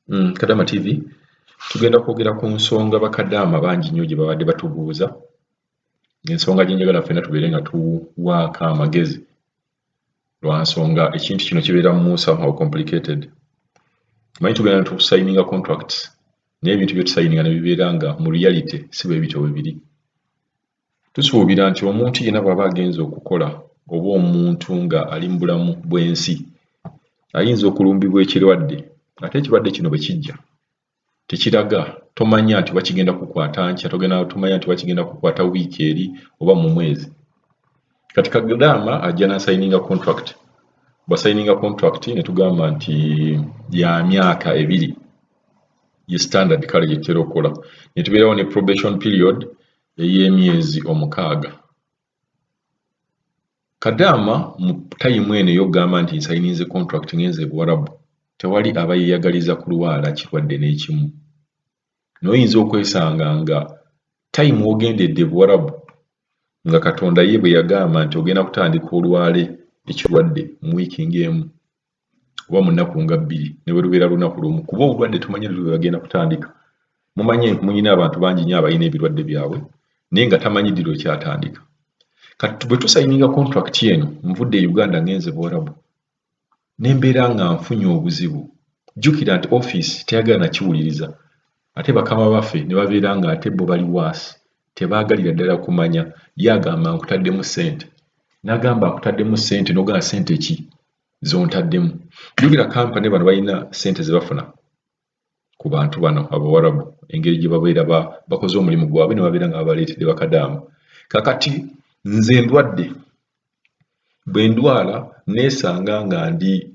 Kadama TV tugenda kwogera ku nsonga bakadaama bangi nnyo gye babadde batubuuza. Ensonga gye njagala ffenna tubeere nga tuwaako amagezi lwa nsonga ekintu kino kibeeramu somehow complicated. Manyi tugenda tusayininga contracts naye ebintu bye tusayininga ne bibeera nga mu reality si bwe bityo bwe biri. Tusuubira nti omuntu yenna bw'aba agenze okukola oba omuntu nga ali mu bulamu bw'ensi ayinza okulumbibwa ekirwadde ate ekirwadde kino bwe kijja tekiraga, tomanya nti bakigenda kukwata nkya, tomanya nti bakigenda kukwata wiiki eri oba mu mwezi. Kati Kadaama ajja n'asayininga contract. Bw'asayininga contract ne tugamba nti ya myaka 2 ye standard kale gye tutera okukola. Ne tubeerawo ne probation period ey'emyezi 6. Kadaama mu tayimu eno y'okugamba nti nsayininze contract ngenze Buwarabu, tewali aba yeeyagaliza kulwala kirwadde n'ekimu. N'oyinza okwesanga nga tayimu ogendedde Buwarabu nga Katonda ye bwe yagamba nti ogenda kutandika olwale ekirwadde mu wiiki ng'emu oba mu nnaku nga 2 ne bwe lubeera lunaku lumu, kuba obulwadde tumanyi lwe bagenda kutandika. Muyina abantu bangi nnyo abalina ebirwadde byabwe naye nga tamanyi ddi lwe kyatandika. Kati bwe tusayininga contract eno nvudde e Uganda ngenze Buwarabu ne mbeera nga nfunye obuzibu, jjukira nti office teyagala na kiwuliriza ate bakama baffe ne babeera nga ate bo bali waasi tebaagalira ddala kumanya. Yagamba nkutaddemu ssente, n'agamba nkutaddemu ssente n'ogamba ssente ki zontaddemu. Jjukira kampani bano balina ssente ze bafuna ku bantu bano Abawarabu, engeri gye babeera bakoze omulimu gwabwe ne babeera nga babaleetedde bakadaama. Kakati nze ndwadde, bwe ndwala neesanga nga ndi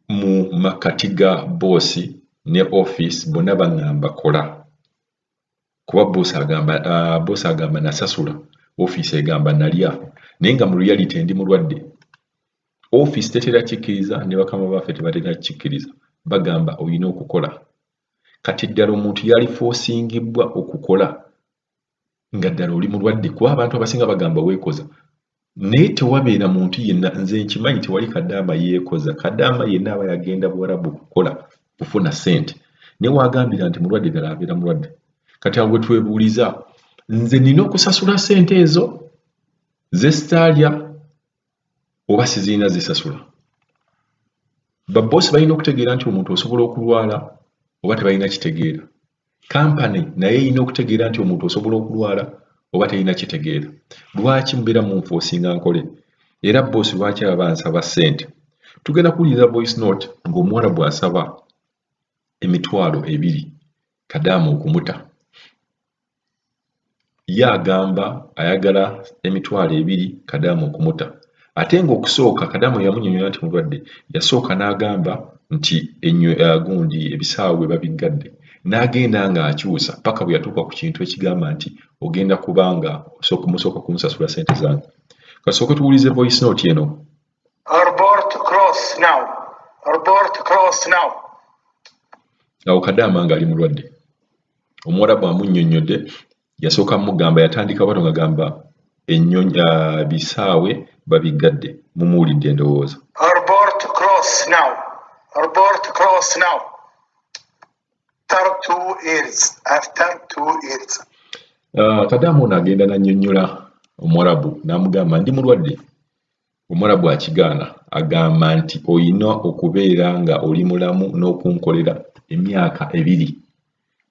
mu makkati ga boosi ne office bonna baŋŋamba kola, kuba boosi agamba nasasula, office egamba nalya, naye nga mu reality ndi mulwadde. Office tetera kikkiriza ne bakama baffe tebatera kikkiriza, bagamba olina okukola. Kati ddala omuntu yali foosingibwa okukola nga ddala oli mulwadde, kuba abantu abasinga bagamba weekoza, naye tewabeera muntu yenna, nze nkimanyi tewali Kadaama yeekoza. Kadaama yenna aba yagenda Buwarabu kukola kufuna ssente, naye wagambira nti mulwadde ddala abeera mulwadde. Kati awo bwe twebuuliza, nze nina okusasula ssente ezo ze sitaalya oba sizirina zisasula? Babboosi balina okutegeera nti omuntu osobola okulwala oba tebalina kitegeera. Kampani naye erina okutegeera nti omuntu osobola okulwala oba terina kitegeera. Lwaki mubeera munfoosinga nkole? Era boosi lwaki aba ansaba ssente? Tugenda kuwuliriza voice note ng'Omuwarabu asaba $2,000 Kadaama okumuta. Ye agamba ayagala $2,000 Kadaama okumuta. Ate ng'okusooka Kadaama yamunnyonnyola nti mulwadde, yasooka n'agamba nti gundi ebisaawe babiggadde, n'agenda ng'akyusa paka bwe yatuuka ku kintu ekigamba nti ogenda kubanga musooka kumusasula ssente zange. Kasooke tuwulize voice note eno. Report cross now. Report cross now. Awo Kadaama ng'ali mulwadde. Omuwarabu amunnyonnyodde, yasooka mugamba, yatandika bw'atyo ng'agamba bisaawe babiggadde. Mumuwulidde ndowooza. Report cross now. Report cross now. After 2 years. After 2 years. Kadaama ono agenda n'annyonnyola Omuwarabu n'amugamba ndi mulwadde. Omuwarabu akigaana, agamba nti olina okubeera nga oli mulamu n'okunkolera emyaka 2.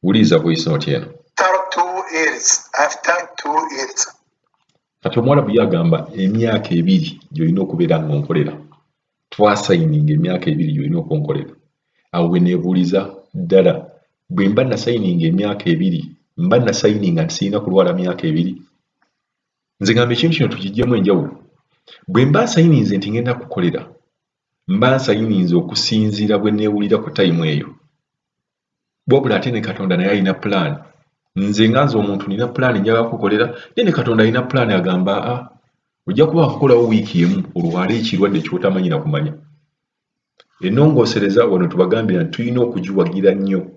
Wuliriza voice note eno. After 2 years. After 2 years. Kati Omuwarabu yagamba emyaka 2 gy'olina okubeera ng'onkolera. Twasayininga emyaka 2 gy'olina okunkolera. Awo we neebuuliza ddala, bwe mba nasayininga emyaka 2 mba nasayininga nti sirina kulwala myaka 2? Nze ngamba ekintu kino tukiggyemu enjawulo. Bwe mba nsayininze nti ngenda kukolera, mba nsayininze okusinziira bwe neewulira ku tayimu eyo. Wabula ate ne Katonda naye alina plan. Nze nga nze omuntu nina plan njagala kukolera, naye ne Katonda alina plan agamba ojja kuba wakukolawo wiiki emu olwale ekirwadde ky'otamanyi na kumanya. Ennongoosereza wano tubagambira nti tulina okugiwagira nnyo.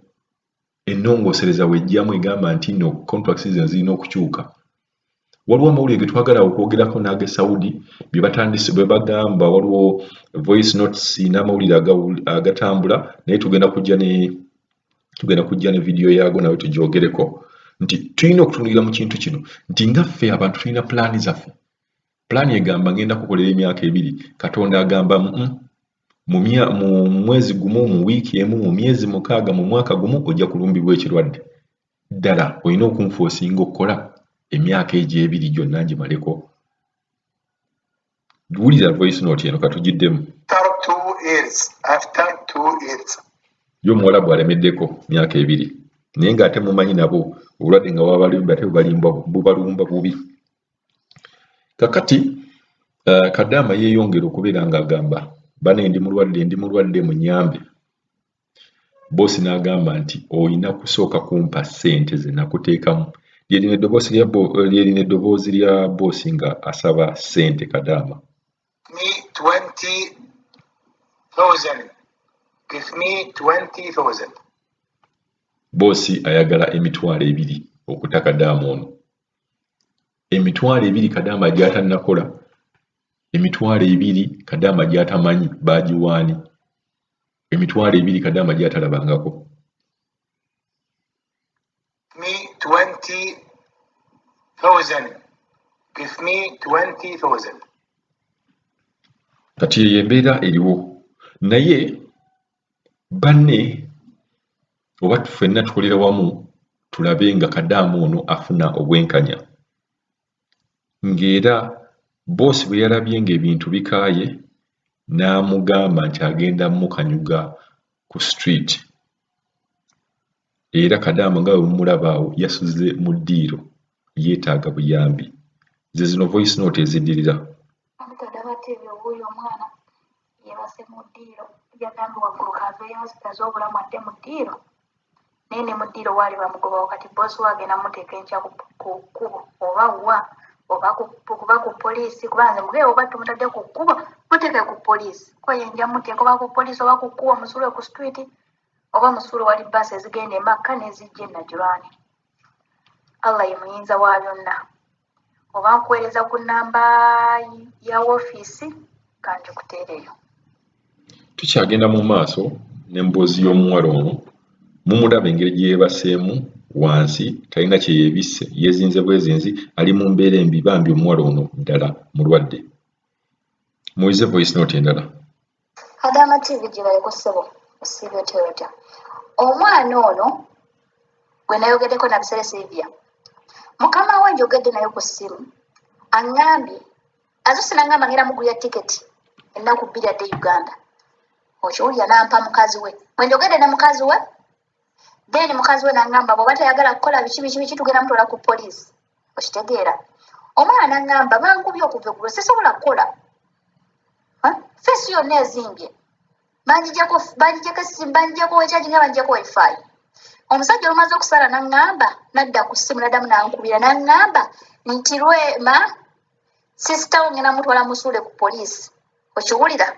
Ennongoosereza wejjamu egamba nti no contracts zino zirina okukyuka. waliwo amawulire ge twagala okwogerako n'age Saudi bye batandise bwe bagamba waliwo voice notes n'amawulire agatambula naye tugenda kujja ne video yaago nawe tugyogereko nti tulina okutunulira mu kintu kino nti ngaffe abantu tulina pulaani zaffe. Pulaani egamba ngenda kukolera emyaka 2 Katonda agamba mu mwezi gumu mu wiiki emu mu myezi 6 mu mwaka gumu ojja kulumbibwa ekirwadde. Ddala olina okunfoosinga okukola emyaka egyo 2 gyonna ngimaleko. Wulira voice note eno katugiddemu. After 2 years. Yo Mwarabu alemeddeko myaka 2 naye ng'ate mumanyi nabo obulwadde nga wabalimba ate bubalumba bubi. Kakati Kadaama yeeyongera okubeera ng'agamba bane ndi mulwadde munyambe. Boosi n'agamba nti olina kusooka kumpa ssente ze nakuteekamu. Lyerina eddoboozi lya boosi nga asaba ssente Kadaama. Me 20,000. Give me 20,000. Boosi ayagala emitwalo 2 okuta Kadaama ono. Emitwalo 2 Kadaama gy'atannakola. Emitwalo 2 Kadaama gy'atamanyi baagiwaani. Emitwalo 2 Kadaama gy'atalabangako. Me 20,000. Give me 20,000. Kati embeera eriwo naye banne oba ffenna tukolera wamu tulabe nga Kadaama ono afuna obwenkanya. Ng'era boosi bwe yalabye ng'ebintu bikaaye n'amugamba nti agenda mukanyuga ku street. Era Kadaama nga bwe mumulaba awo yasuze mu ddiiro yeetaaga buyambi. Ze zino voice note eziddirira. Oyo omwana yebase mu ddiiro yagamba waggulu kaveeyo azitaze obulamu adde mu ddiiro naye ne mu ddiiro waali bamugobawo kati boosi wagenda muteeka enkya ku kkubo oba wa oba ku poliisi kubanze mugee oba tumutadde ku kkubo muteeke ku poliisi koyenja muteeka oba ku poliisi oba ku kkubo musuule ku street oba musuule wali bbaasi ezigenda emakka n'ezijja Najjirani. Allah ye muyinza wa byonna. Oba nkuweereza ku nnamba ya woofiisi kanjikuteereyo. Tukyagenda mu maaso n'emboozi y'omuwala ono mumulaba engeri gye yeebaseemu wansi talina kye yeebisse yeezinze bwezinzi ali mu mbeera embi bambi omuwala ono ddala mulwadde. Muyize voice note endala. Kadaama TV gibayeko ssebo osiibye otya. Omwana ono gwe nayogeddeko na Bisere Sylvia mukama we njogedde naye ku ssimu aŋŋambye azose n'aŋŋamba ngera mugulya tiketi ennaku 2 adde Uganda. Okiwulira n'ampa mukazi we bwe njogedde ne mukazi we then mukazi we n'aŋŋamba bw'oba tayagala kukola biki tugenda mutwala ku poliisi. Okitegeera omwana n'aŋŋamba bangubye okuva eggulo sisobola kukola feesi yonna ezimbye banjijjako wekyagi nga banjijjako wifi. Omusajja olumaze okusala n'aŋŋamba nadda ku ssimu naddamu n'ankubira n'aŋŋamba nti Lwema sisita wo ngenda mutwala musuule ku poliisi. Okiwulira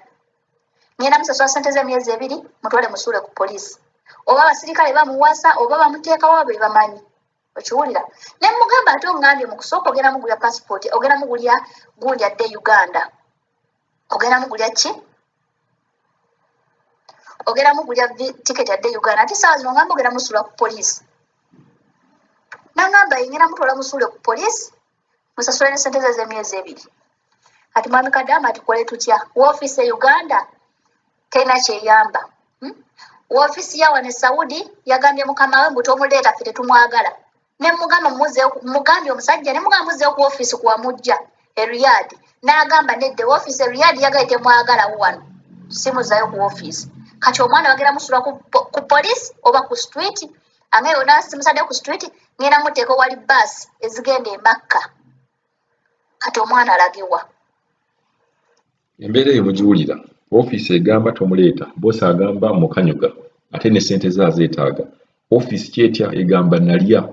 ngenda musasula ssente z'emyezi 2 mutwale musuule ku poliisi oba abasirikale bamuwasa oba bamuteekawo be bamanyi. Okiwulira ne mugamba ate oŋŋambye mu kusooka ogenda mugulya passport ogenda mugulya gundi adde Uganda ogenda mugulya ki ogenda mugulya tiketi adde Uganda ate saawa zino ngamba ogenda musuula ku poliisi. N'aŋŋamba ngenda mutwala musuule ku poliisi musasule ne ssente ze z'emyezi 2. Kati mwami Kadaama tukole tutya? Woofiisi e Uganda terina kyeyamba. Woofiisi ya wano e Saudi yagambye mukama we mbu tomuleeta ffe tetumwagala. Ne mugamba mugambye omusajja ne mugamba muzzeeyo ku woofiisi kuwamujja e Riyadh. N'agamba nedde woofiisi e Riyadh yagaye temwagalawo wano simuzzayo ku woofiisi. Kati omwana bagenda musula ku poliisi oba ku street angaye yonna simusadde ku street ngenda muteeka wali bbaasi ezigenda e Makka. Kati omwana alagibwa. Embeera eyo mugiwulira. Woofiisi egamba tomuleeta boosi agamba mukanyuga ate ne ssente ze azeetaaga. Woofiisi kyetya egamba nalya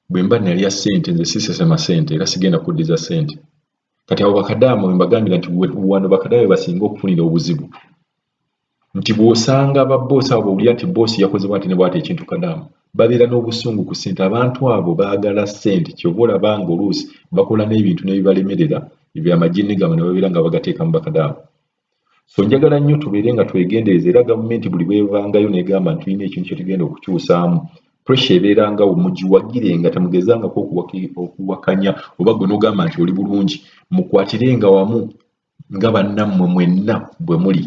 bwe mba nalya ssente nze sisesema ssente era sigenda kuddiza ssente. Kati abo Bakadaama bwe mbagambira nti wano Bakadaama basinga okufunira obuzibu nti bw'osanga ababoosi abo bw'owulira nti boosi yakoze bw'ati ne bw'ati ekintu Kadaama babeera n'obusungu ku ssente. Abantu abo baagala ssente, kyova olaba nga oluusi bakola n'ebintu ne bibalemerera ebyamagini gaabwe ne babeera nga bagateeka mu bakadaama. So njagala nnyo tubeere nga twegendereza, era gavumenti buli bwevangayo negamba nti tulina ekintu kye tugenda okukyusaamu, pressure ebeerangawo, mugiwagire nga temugezangako okuwakanya oba gwe n'ogamba nti oli bulungi, mukwatirenga wamu nga bannammwe mwenna bwe muli.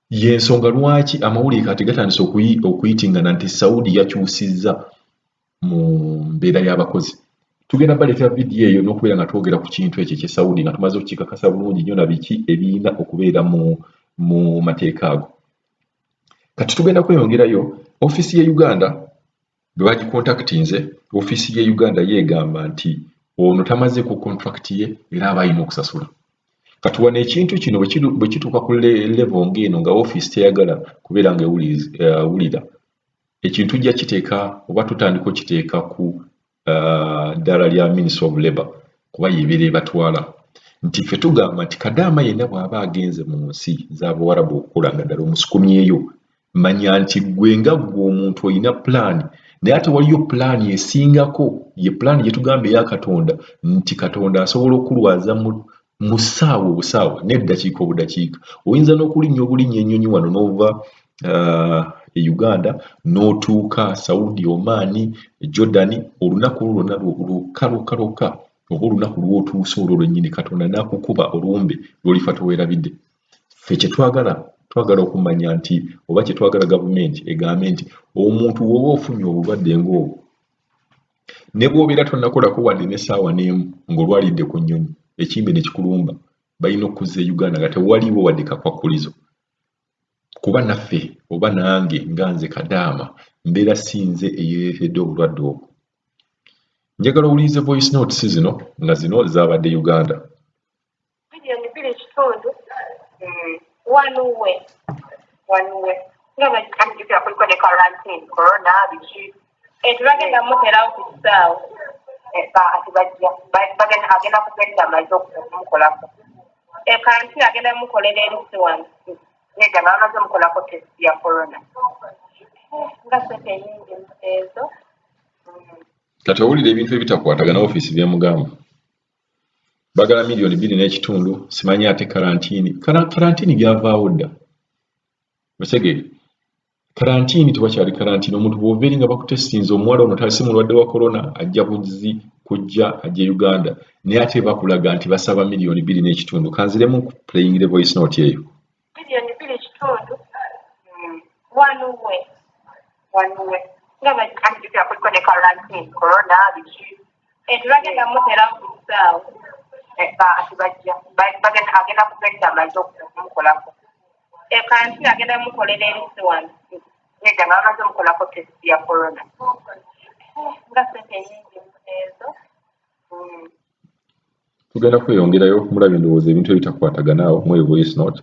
Y'ensonga lwaki amawulire kati gatandise okuyitingana nti Saudi yakyusizza mu mbeera y'abakozi. Tugenda baleetera vidiyo eyo n'okubeera nga twogera ku kintu ekyo ekye Saudi nga tumaze okukikakasa bulungi nnyo na biki ebirina okubeera mu mateeka ago. Kati tugenda kweyongerayo, ofiisi ye Uganda bwe bagikontakitinze, ofiisi ye Uganda yeegamba nti ono tamaze ku contract ye era aba alina okusasula. Kati wano ekintu kino bwe kituuka ku level ng'eno nga ofiisi teyagala kubeera nga ewulira, ekintu tujja kiteeka oba tutandika okiteeka ku ddala lya Ministry of Labour kuba yeebeera ebatwala. Nti ffe tugamba nti Kadaama yenna bw'aba agenze mu nsi z'Abawarabu okukola nga ddala omusukumyeyo, manya nti gwe nga gwe omuntu olina pulaani, naye ate waliyo pulaani esingako, ye pulaani gye tugamba eya Katonda, nti Katonda asobola okulwaza mu ssaawa obusaawa n'eddakiika obudakiika. Oyinza n'okulinnya obulinnya ennyonyi wano n'ova e Uganda n'otuuka Saudi, Oman, Jordan, olunaku lwonna lwokka oba olunaku lw'otuusa olwo lwennyini Katonda n'akukuba olumbe lw'olifa toweerabidde. Ffe kye twagala okumanya nti oba kye twagala gavumenti egambe nti omuntu w'oba ofunye obulwadde ng'obwo ne bw'obeera tonnakolako wadde n'essaawa n'emu ng'olwalidde ku nnyonyi, ekimbe ne kikulumba, balina okuzza e Uganda nga tewaliwo wadde kakwakkulizo. Kuba naffe oba nange nga nze Kadaama mbeera sinze eyeereetedde obulwadde obwo. Njagala owulirize voice notes zino nga zino zaabadde Uganda. Milioni 2.5 wanuwe nga bagikira kuliko ne quarantine corona biki tubagenda muterawo ku kisaawe ati agenda kugenda amaze okumukolako quarantine agenda mukolera ensi wano nega n'amaze mukolako test ya corona nga sente nyingi ezo. Kati owulira ebintu ebitakwatagana ofiisi byemugamba bagala milioni 2.5, simanyi ate karantini byavaawo dda. Basege karantini tewakyali karantini, omuntu bw'obeera nga bakutestinze omuwala ono talisi mulwadde wa corona ajja buzzi kujja ajja Uganda, naye ate bakulaga nti basaba milioni 2.5. Kanziremu playing the voice note eyo. Milioni 2.5 wanuwe nga bagikira kuliko ne quarantine corona biki tubagenda muterawo ku kisaawe ati agenda kugenda amaze okumukolako quarantine agenda mukolera ensi wano nega n'amaze mukolako test ya corona nga sente nyingi ezo. Tugenda kweyongerayo mulabe ndowooza ebintu ebitakwataganaawo mu voice note.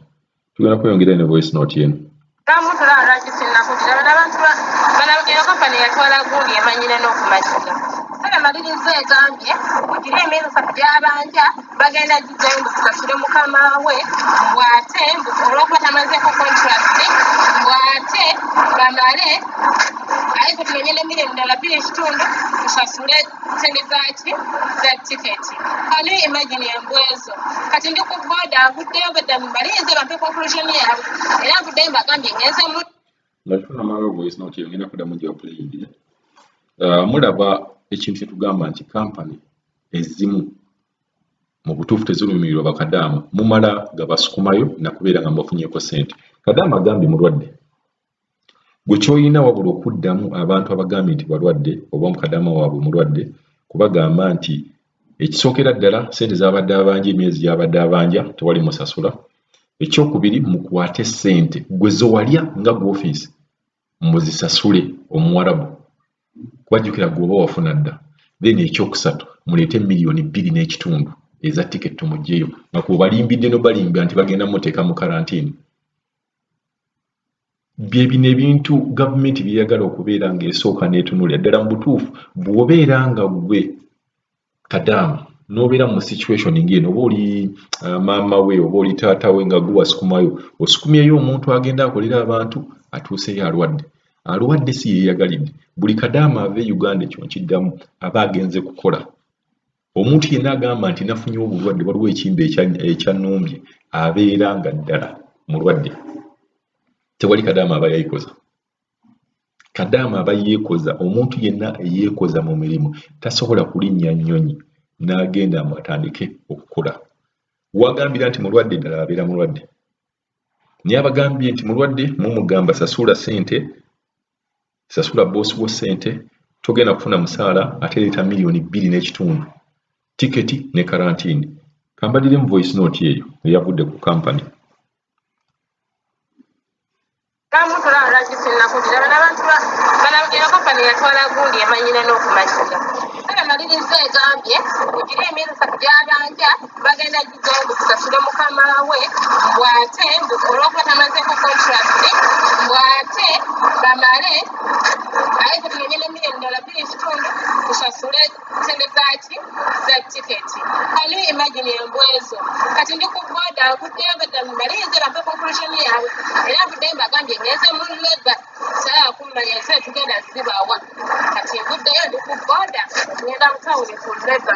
Tugenda kweyongerayo ne voice note yeno. Kamutulala kisinakukira abantu bano kampani yatwala gundi emanyire n'okumanyira sala maliriza egambye kugira emyezi 3 gy'abanja bagenda gijjayo mbusasule mukama we bw'ate olw'okuba tamazeeko contract bw'ate bamale ariko tumenye ne milioni ddala 2.5 tusasule sente zaki za tiketi. Can you imagine embwezo kati ndi ku boda avuddeyo badda mu maliriza bampe conclusion yaabwe era avuddeyo mbagambye ngenze mu Nafuna mawe voice note yongera kudamu gya playing. Mulaba ekintu kye tugamba nti kampani ezimu mu butuufu tezirumirirwa bakadaama mumala gabasukumayo nakubeera nga mbafunyeko ssente. Kadaama agambye mulwadde. Gwe ky'olina wabula okuddamu abantu abagambye nti balwadde oba mukadaama waabwe mulwadde kubagamba nti ekisookera ddala ssente z'abadde abanja emyezi gy'abadde abanja tewali musasula. Ekyokubiri mukwate ssente gwe zowalya nga gwe ofiisi muzisasule Omuwarabu kwajjukira gwoba wafuna dda. Then ekyokusatu muleete milioni 2.5 eza tiketi mugyeyo nga kubalimbidde n'obalimbya nti bagenda muteeka mu karantini. Byebino ebintu gavumenti byeyagala okubeera ng'esooka n'etunulira ddala mu butuufu bw'obeera nga gwe Kadaama n'obeera mu situation ng'eno oba oli maama we oba oli taata we nga gwe wasukumayo osukumyeyo omuntu agenda akolera abantu atuuseyo alwadde alwadde si yeyagalidde buli kadaama ave Uganda ekyo nkiddamu aba agenze kukola omuntu yenna agamba nti nafunye obulwadde waliwo ekimbe ekyannumbye abeera nga ddala mulwadde tewali kadaama aba yayikoza kadaama aba yeekoza omuntu yenna eyeekoza mu mirimu tasobola kulinnya nnyonyi n'agenda atandike okukola wagambira nti mulwadde ddala abeera mulwadde naye abagambye nti mulwadde mumugamba sasula ssente sasula boosi wo ssente togenda kufuna musaala ate leeta $2.5 million tiketi ne karantiini kambadire mu voice note eyo eyavudde ku kampani iyo kampani yatwala gundi emanyira n'okumanyira kale maliriza egambye egira emyezi 3 gyabanja bagenda gijjayo kusasula mukama we bw'ate olwokuba tamazeeko contract bw'ate bamale aye kutunenye ne $2 million kusasule sente zaki za tiketi ani imagine embwezo kati ndi ku boda aguddeyo gadda maliriza bampe conclusion yaabwe era aguddeyo mbagambye ngeze mu leba saa kumanya se tugenda zibawa kati nguddeyo ndi ku boda ngenda mu tawuni ku leba